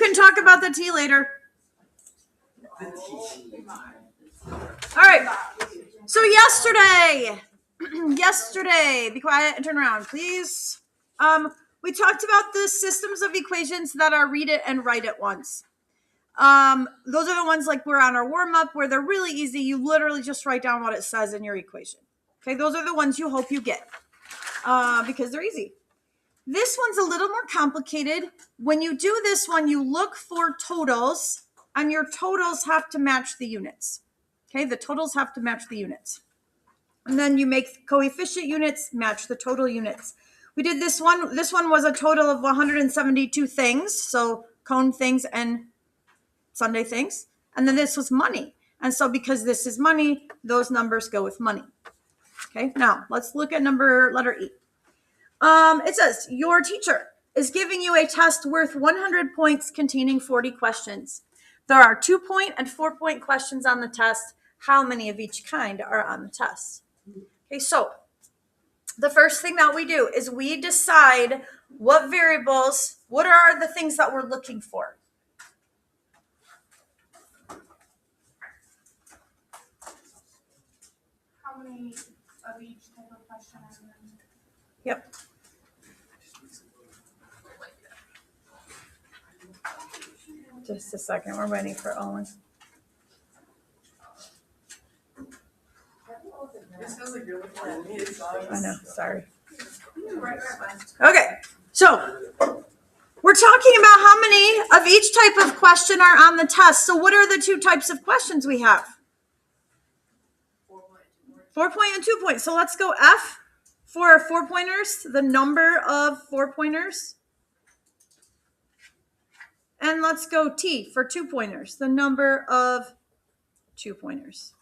can talk about the tea later. All right. So yesterday, be quiet and turn around, please. We talked about the systems of equations that are read it and write it once. Those are the ones like we're on our warm up where they're really easy. You literally just write down what it says in your equation. Okay, those are the ones you hope you get because they're easy. This one's a little more complicated. When you do this one, you look for totals, and your totals have to match the units. Okay, the totals have to match the units. And then you make coefficient units match the total units. We did this one. This one was a total of 172 things, so cone things and Sunday things. And then this was money. And so because this is money, those numbers go with money. Okay, now let's look at letter E. It says, your teacher is giving you a test worth 100 points containing 40 questions. There are 2-point and 4-point questions on the test. How many of each kind are on the test? Okay, so the first thing that we do is we decide what variables, what are the things that we're looking for. How many of each type of question are there? Yep. Just a second, we're waiting for Owen. I know, sorry. Okay, so we're talking about how many of each type of question are on the test. So what are the two types of questions we have? 4-point and 2-point. So let's go F for 4-pointers, the number of 4-pointers. And let's go T for 2-pointers, the number of 2-pointers.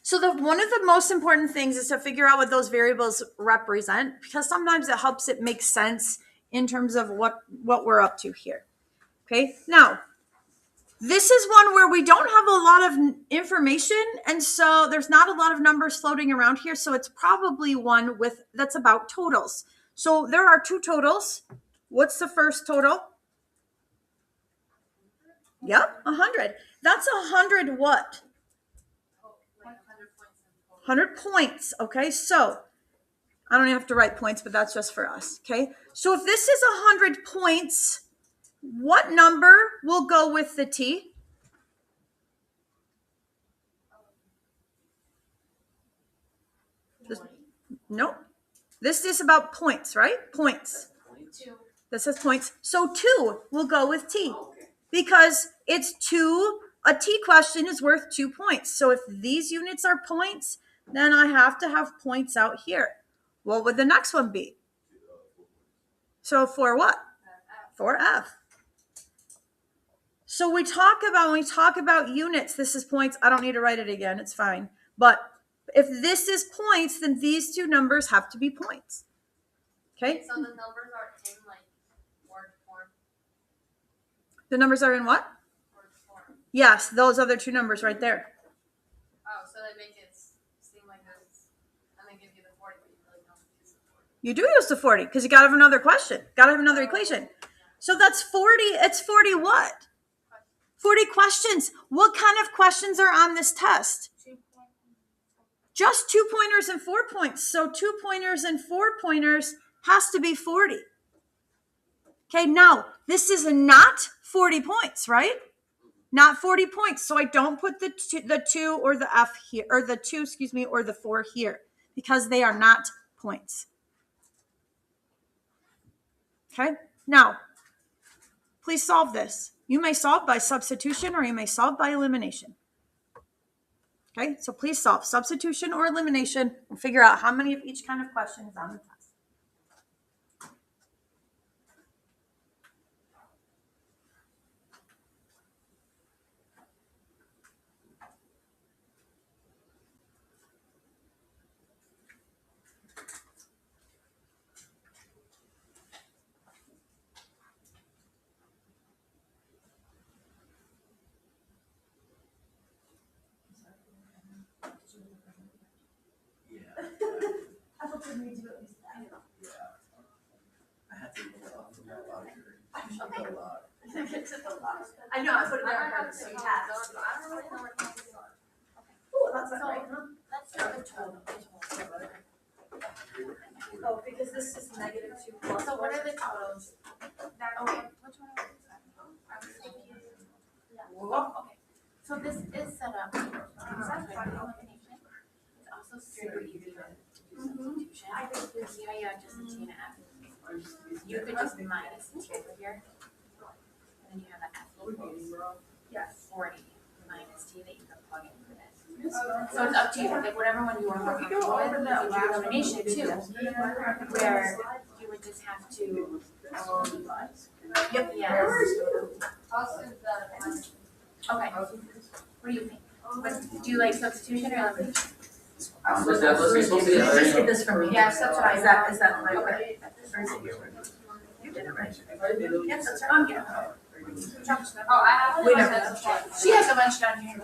So one of the most important things is to figure out what those variables represent, because sometimes it helps it make sense in terms of what we're up to here. Okay, now this is one where we don't have a lot of information, and so there's not a lot of numbers floating around here, so it's probably one that's about totals. So there are 2 totals. What's the first total? Yep, 100. That's 100 what? 100 points. Okay, so I don't have to write points, but that's just for us. Okay, so if this is 100 points, what number will go with the T? Nope. This is about points, right? Points. 2. This says points. So 2 will go with T because it's 2. A T question is worth 2 points. So if these units are points, then I have to have points out here. What would the next one be? So for what? For F. So when we talk about units, this is points. I don't need to write it again. It's fine. But if this is points, then these 2 numbers have to be points. Okay? So the numbers are in like word form? The numbers are in what? Word form. Yes, those other 2 numbers right there. Oh, so they make it seem like this, and they give you the 40, but you really don't use the 40. You do use the 40 because you got to have another question. Got to have another equation. So that's 40. It's 40 what? 40 questions. What kind of questions are on this test? 2 Just 2-pointers and 4 points. So 2-pointers and 4-pointers has to be 40. Okay, now this is not 40 points, right? Not 40 points. So I don't put the 2 or the F here, or the 2, or the 4 here, because they are not points. Okay, now please solve this. You may solve by substitution or you may solve by elimination. Okay, so please solve substitution or elimination and figure out how many of each kind of question is on the test. I know, I put it there on purpose, so you have. I don't really know what things are. Oh, that's not right, huh? Let's start with total. Oh, because this is -2 plus. So what are the totals? Okay, which one are we? Okay, so this is set up, because that's elimination. It's also super easy to do substitution. Because see how you have just a T and an F? You could just minus the T over here. And then you have an F equals 40 minus T that you can plug in for this. So it's up to you, like whatever one you are more comfortable with, you can do elimination too. Where you would just have to. Yep. Yes. Okay. What do you think? Do you like substitution or elimination? Just get this from me. Yeah, substitute. Is that right? Okay. You did it right. Yes, that's right. I'm getting it. Oh, I have. Wait a minute. She has a bunch down here.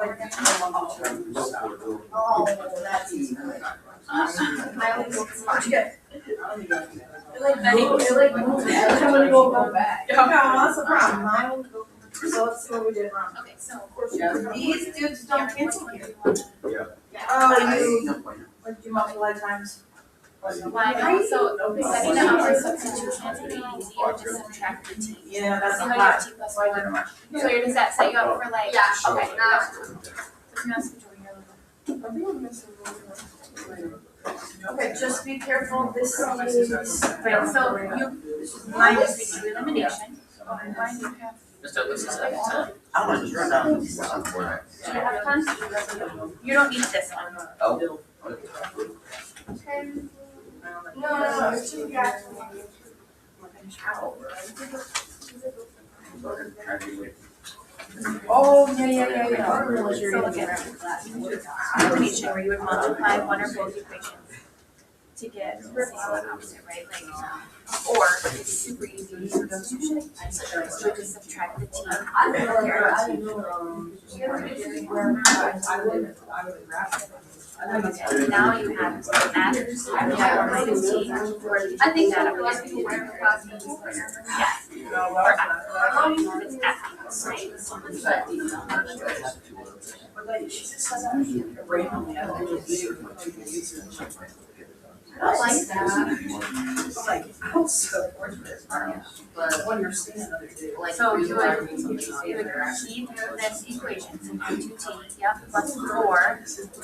Oh, that's easy. What'd you get? It like moved. I'm gonna go back. No, that's the problem. So let's see what we did wrong. Okay, so. These dudes don't cancel here. Yeah. Oh, what did you multiply times? Why? So setting it up for substitution is pretty easy. You just subtract the T. Yeah, that's So a how lot. you have T plus 1. So you're does that set you up for like? Yeah. Okay. So now switch over here a little bit. Okay, just be careful, this is. Right, so you minus the elimination. Why do you have? How much is that? Do you have tons? You don't need this one. Oh. No, it's too bad. Oh, yeah. So look at elimination where you would multiply one or both equations to get the same opposite, right? Like, or it's super easy to substitution. So you just subtract the T. Now you have F, you have minus T, or I think that yes. Or F. It's F, I like that. Like, I'm so but understand. So you would keep this equation, so have 2T, yep, plus 4,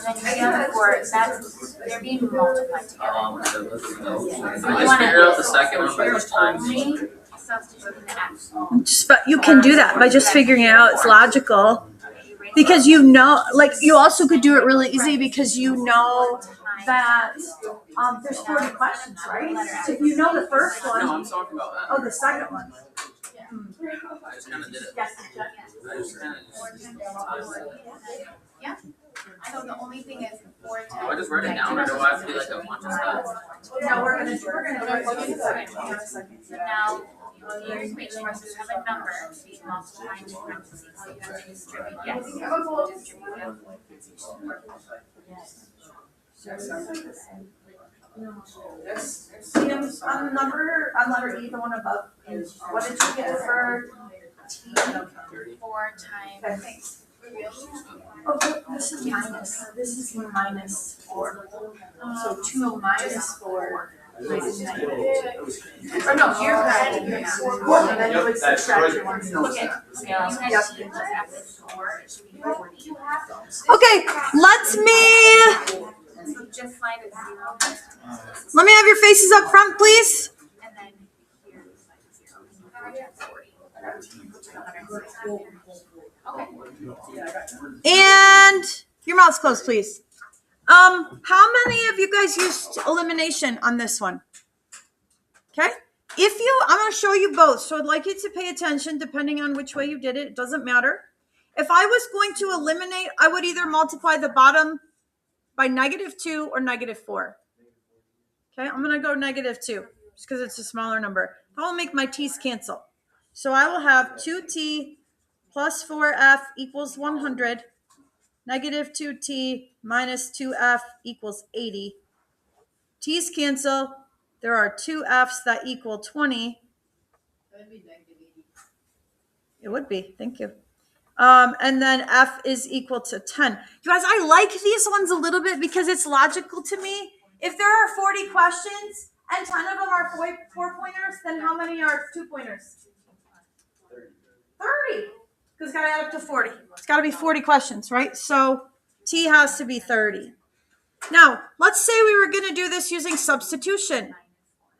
and then you have 4, that's, they're being multiplied together. So let's go. So I you just wanna- figured out the second one by just times. Only substituting the F. But you can do that by just figuring it out. It's logical. Because you know, like, you also could do it really easy because you know that there's 40 questions, right? So if you know the first No, one, I'm talking about that. oh, the second one. I just kind of did it. Yes, I just kind of Yeah. So the only thing is 4 times. Do I just write it down or do I have to do like a bunch of stuff? no, we're gonna do it in a second. So now, your equation, you have a number being multiplied in parentheses, so you have to distribute, yes. Distribute, See, on letter E, the one above, what did you get for T? 4 times. Thanks. Oh, this is minus, this is minus 4. So 2 minus 4. Minus negative. Or no, you're right, you're not. Well, then you would subtract your one. Look at, okay, you had T plus F is 4, it should be 40. Okay, So just slide it 0. let me have your faces up front, please. And then here, slide 0. 40. 160. Okay. And your mouth's closed, please. How many of you guys used elimination on this one? Okay. I'm going to show you both. So I'd like you to pay attention depending on which way you did it. It doesn't matter. If I was going to eliminate, I would either multiply the bottom by -2 or -4. Okay. I'm going to go -2 just because it's a smaller number. That will make my t's cancel. So I will have 2t plus 4f equals 100. -2t minus 2f equals 80. T's cancel. There are 2 f's that equal 20. It would be. Thank you. And then F is equal to 10. You guys, I like these ones a little bit because it's logical to me. If there are 40 questions and 10 of them are 4-pointers, then how many are 2-pointers? 30. Because it's got to add up to 40. It's got to be 40 questions, right? So T has to be 30. Now, let's say we were going to do this using substitution.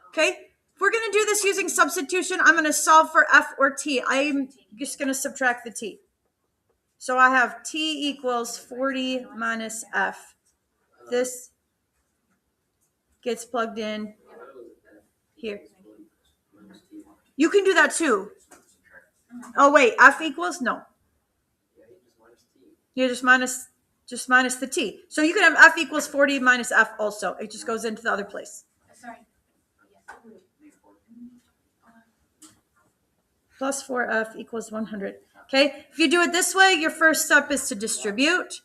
Okay? If we're going to do this using substitution, I'm going to solve for F or T. I'm just going to subtract the T. So I have T equals 40 minus F. This gets plugged in here. You can do that too. Oh wait, F equals? No. You just minus the T. So you can have F equals 40 minus F also. It just goes into the other place. Sorry. Plus 4F equals 100. Okay, if you do it this way, your first step is to distribute.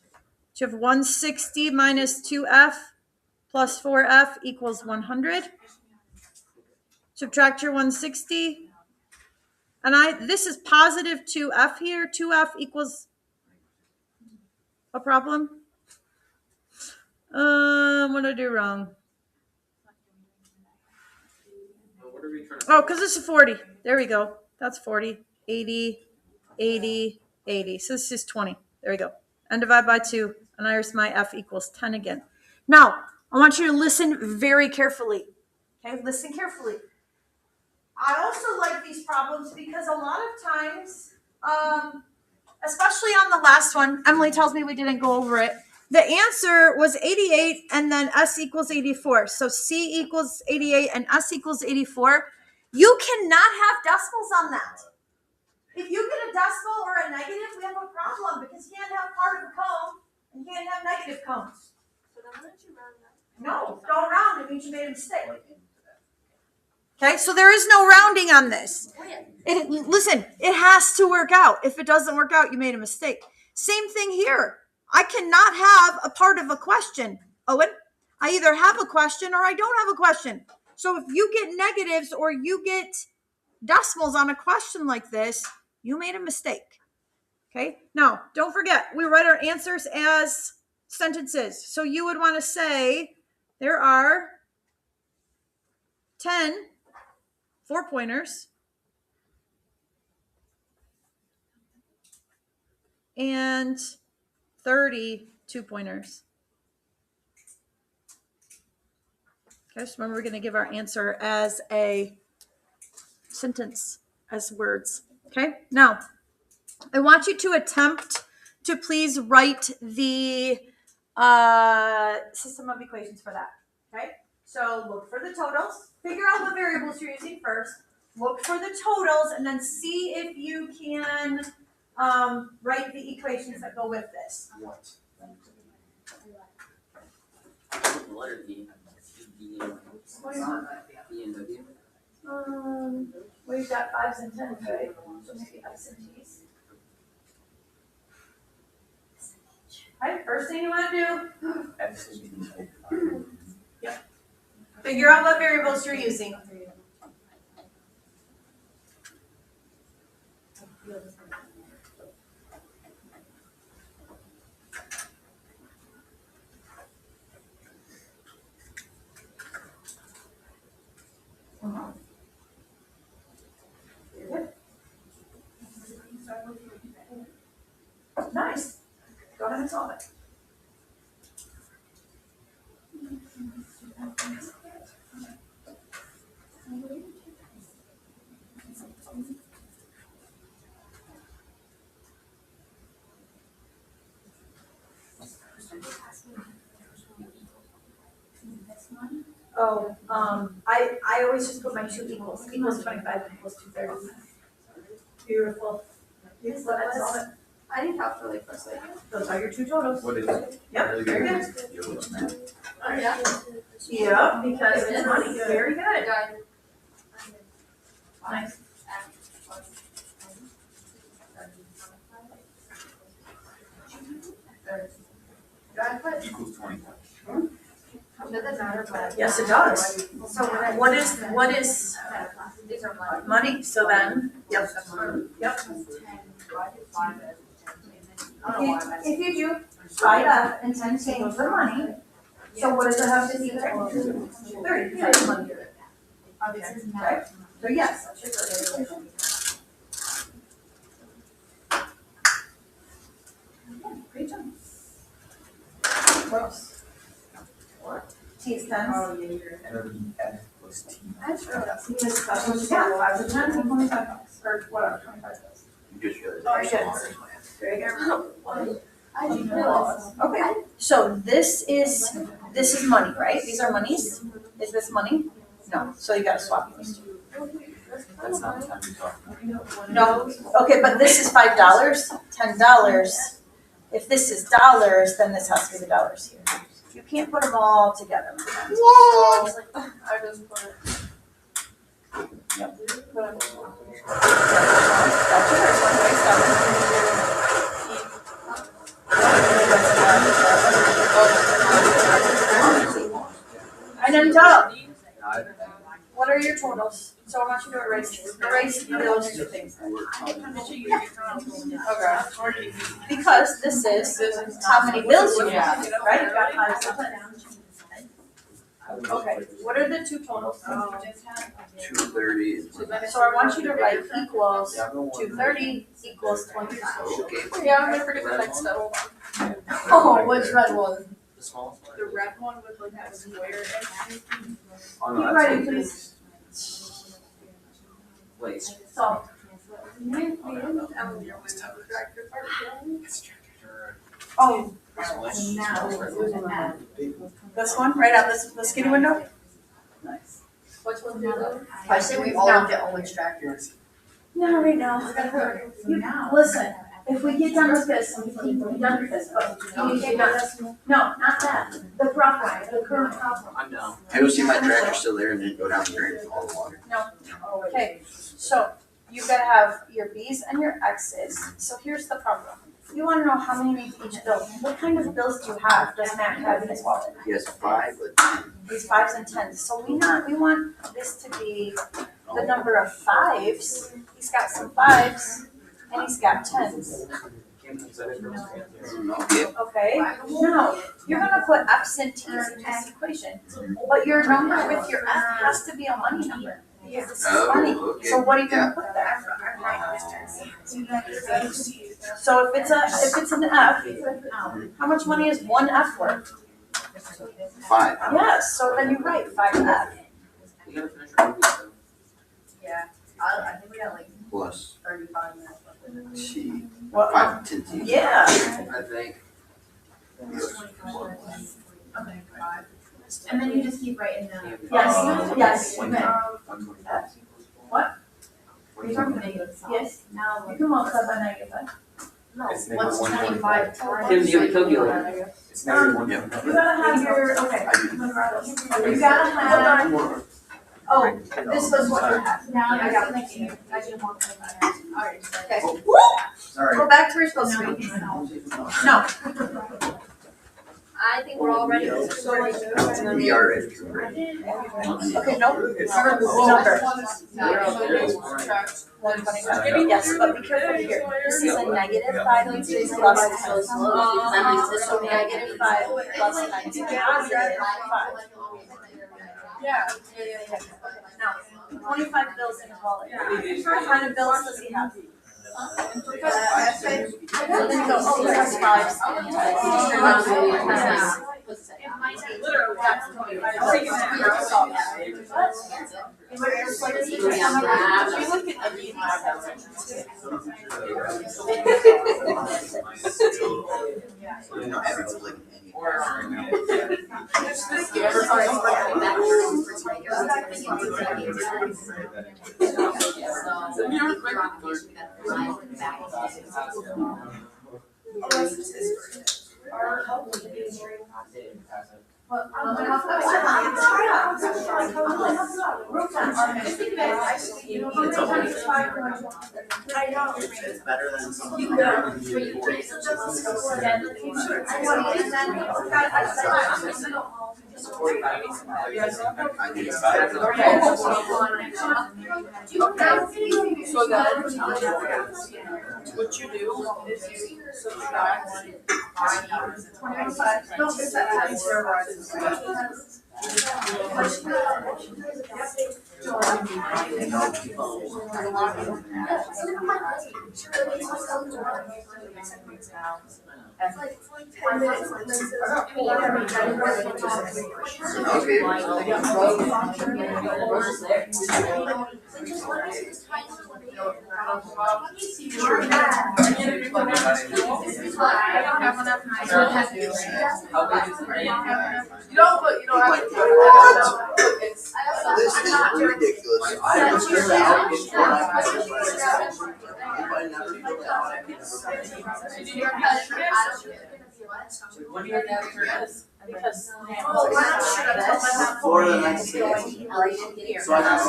So you have 160 minus 2F plus 4F equals 100. Subtract your 160. And this is positive 2F here. 2F equals a problem. What did I do wrong? Oh, because this is 40. There we go. That's 40. 80, 80, 80. So this is 20. There we go. And divide by 2. And there's my F equals 10 again. Now, I want you to listen very carefully. Okay, listen carefully. I also like these problems because a lot of times, especially on the last one, Emily tells me we didn't go over it. The answer was 88 and then S equals 84. So C equals 88 and S equals 84. You cannot have decimals on that. If you get a decimal or a negative, we have a problem because you can't have part of a cone and you can't have negative cones. So then why don't you round up? No, don't round. It means you made a mistake. Okay, so there is no rounding on this. Listen, it has to work out. If it doesn't work out, you made a mistake. Same thing here. I cannot have a part of a question. Owen, I either have a question or I don't have a question. So if you get negatives or you get decimals on a question like this, you made a mistake. Okay, now don't forget, we write our answers as sentences. So you would want to say there are 10 4-pointers and 30 2-pointers. Okay, so remember we're going to give our answer as a sentence, as words. Okay, now I want you to attempt to please write the system of equations for that. Okay, so look for the totals, figure out what variables you're using first, look for the totals, and then see if you can write the equations that go with this. What? The letter D. D and W. We've got 5s and 10s, right? So maybe F's and T's. Right, first thing you want to do, figure out what variables you're using. Nice. Go ahead and solve it. Oh, I always just put my 2 equals 25 equals 230. Beautiful. Yes, let's solve it. I didn't calculate this way. Those are your 2 totals. What is it? Yep, very good. Oh, yeah? Yeah, because it's money. Very good. Nice. Equals 25. Does it matter? Yes, it does. So What is These are money. money, so then, yep. Yep. If you do 5F and 10 change the money, so what does it have to be there? 30, yeah, it's money. Okay, so yes, that's your first equation. Great job. Whoops. T is 10. 30F plus T. That's really awesome. Because that's what you got, 5 to 10, 25 bucks, or whatever, 25 bucks. You just realized. Oh, shit. There you go. I didn't realize. Okay, so this is money, right? These are monies? Is this money? No, so you gotta swap these two. That's not the time we talk. No, okay, but this is $5, $10. If this is dollars, then this has to be the dollars here. You can't put them all together. Whoa! I just put it. Yep. But I'm- That's your first one, right? And then top, what are your totals? So I want you to erase those two things. Okay. Because this is how many bills you have, right? You got 5 cents. Okay, what are the two totals? 230. So I want you to write equals 230 equals 25. Okay. Yeah, I'm gonna forget the next step. Oh, which red one? The smallest one? The red one with like that square. Oh, no, Keep that's writing, what it please. is. Wait. So, oh, this one, right out this skinny window? Nice. Which one do those? I say we all get all extractors. No, right now. Listen, if we get done with this, we can be done with this, but you get done. No, not that. The problem, the current problem. I'm down. I go see my tractor still there and then go down and drain all the water. Okay, so you gotta have your B's and your X's. So here's the problem. You wanna know how many make each bill. What kind of bills do you have? Does Matt have in his wallet? Yes, 5, but 10. These 5s and 10s. So we want this to be the number of 5s. He's got some 5s and he's got 10s. Okay. Okay? Now, you're gonna put F's and T's in this equation. But your number with your F has to be a money number. Because this is money. Oh, okay. So what are you gonna put there? So if it's an F, how much money is one F worth? 5. Yes, so then you write 5F. We gotta finish our movie stuff. Yeah, I think we got like Plus 35 minutes left. T. Well, 5 to 10 T. yeah. I think. Okay, 5. And then you just keep writing the. Yes, okay. What? You're talking negative sign. Yes. Now. You can multiply by -5. No, It's what's negative 25 times? Tim, do you have a calculator? It's negative 1. Yeah. You gotta have your, okay. I do. You gotta have, oh, this was what you had. Now, I got it. I didn't want to. Alright. Okay. Sorry. Go back to where you're supposed to be. No. I think we're all ready. We are ready. Okay, no. Remember the number. 125. Yes, but be careful here. This is a -5 plus times. So -5 plus times +5. Yeah. Now, 25 bills in his wallet. What kind of bills does he have? So then you go, oh, he has 5s and 10s. You know, everyone's like, It's better than some. I need five. So then, what you do is you subtract 25. No, it's that times steroids. You don't put, you don't have to. It's. This is ridiculous. I was there out before I never filled it out. What do your dad is? Because. For the next day. So I can send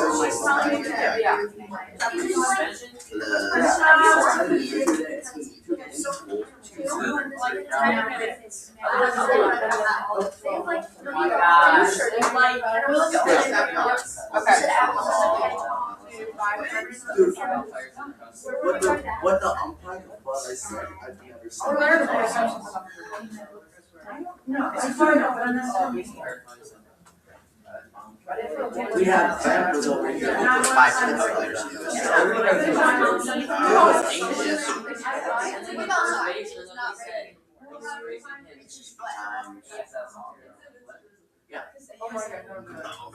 what the umpire was, I said, I'd be understanding. We had families over here. 5 players. Yeah.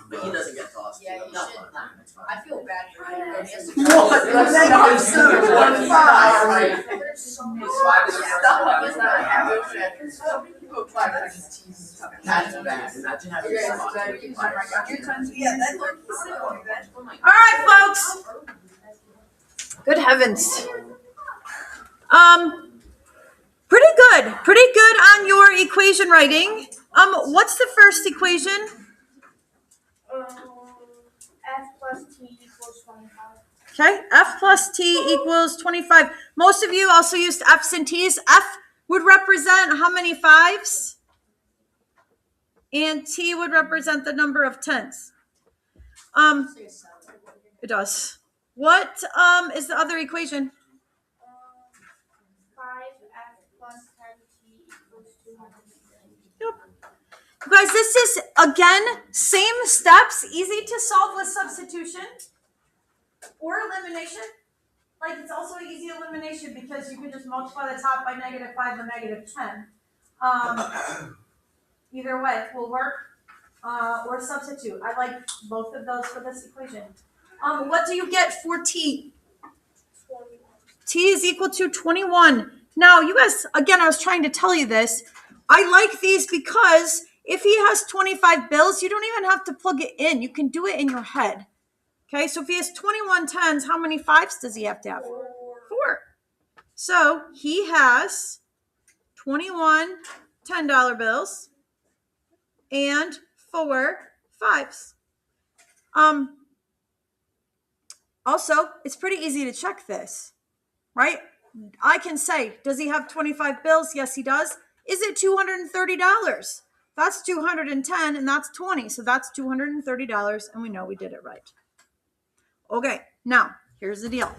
But he doesn't get tossed. Yeah, you should. I feel bad for him. What? That's bad. Imagine having All right, folks. Good heavens. Pretty good on your equation writing. What's the first equation? F plus T equals 25. Okay, F plus T equals 25. Most of you also used F's and T's. F would represent how many fives? And T would represent the number of tens. It does. What is the other equation? 5F plus 10T equals 250. Yep. You guys, this is, again, same steps, easy to solve with substitution or elimination. Like, it's also an easy elimination because you can just multiply the top by -5 and -10. Either way will work, or substitute. I like both of those for this equation. What do you get for T? 21. T is equal to 21. Now, you guys, again, I was trying to tell you this. I like these because if he has 25 bills, you don't even have to plug it in. You can do it in your head. Okay, so if he has 21 tens, how many fives does he have to have? 4. So he has 21 $10 bills and 4 fives. Also, it's pretty easy to check this, right? I can say, does he have 25 bills? Yes, he does. Is it $230? That's 210 and that's 20. So that's $230 and we know we did it right. Okay, now here's the deal.